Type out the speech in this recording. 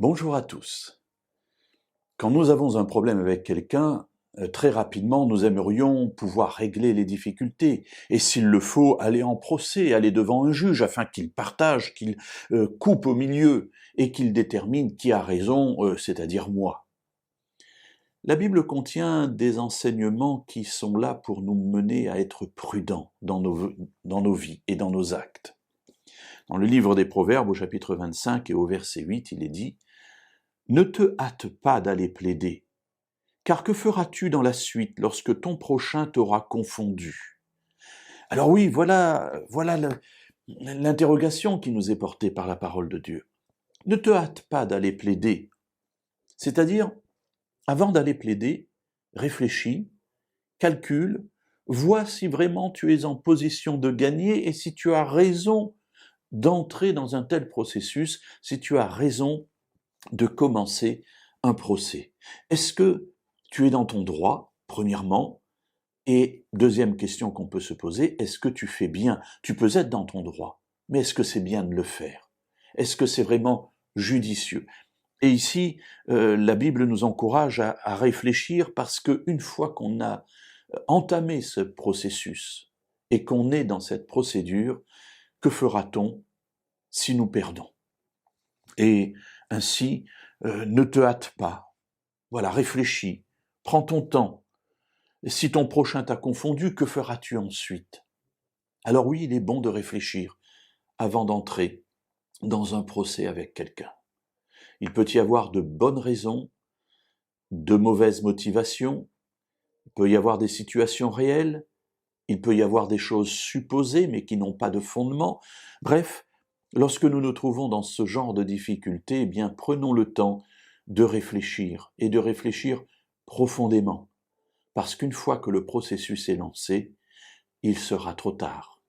Bonjour à tous. Quand nous avons un problème avec quelqu'un, très rapidement, nous aimerions pouvoir régler les difficultés et s'il le faut, aller en procès, aller devant un juge afin qu'il partage, qu'il coupe au milieu et qu'il détermine qui a raison, c'est-à-dire moi. La Bible contient des enseignements qui sont là pour nous mener à être prudents dans nos vies et dans nos actes. Dans le livre des Proverbes, au chapitre 25 et au verset 8, il est dit « Ne te hâte pas d'aller plaider, car que feras-tu dans la suite lorsque ton prochain t'aura confondu ?» Alors oui, voilà l'interrogation qui nous est portée par la parole de Dieu. Ne te hâte pas d'aller plaider. C'est-à-dire, avant d'aller plaider, réfléchis, calcule, vois si vraiment tu es en position de gagner et si tu as raison d'entrer dans un tel processus, si tu as raison de commencer un procès. Est-ce que tu es dans ton droit, premièrement? Et deuxième question qu'on peut se poser, est-ce que tu fais bien? Tu peux être dans ton droit, mais est-ce que c'est bien de le faire? Est-ce que c'est vraiment judicieux? Et ici, la Bible nous encourage à réfléchir parce qu'une fois qu'on a entamé ce processus et qu'on est dans cette procédure, que fera-t-on si nous perdons? Et ainsi, ne te hâte pas. Voilà, réfléchis, prends ton temps. Et si ton prochain t'a confondu, que feras-tu ensuite? Alors oui, il est bon de réfléchir avant d'entrer dans un procès avec quelqu'un. Il peut y avoir de bonnes raisons, de mauvaises motivations, il peut y avoir des situations réelles, il peut y avoir des choses supposées mais qui n'ont pas de fondement. Bref, lorsque nous nous trouvons dans ce genre de difficultés, eh bien, prenons le temps de réfléchir et de réfléchir profondément. Parce qu'une fois que le processus est lancé, il sera trop tard.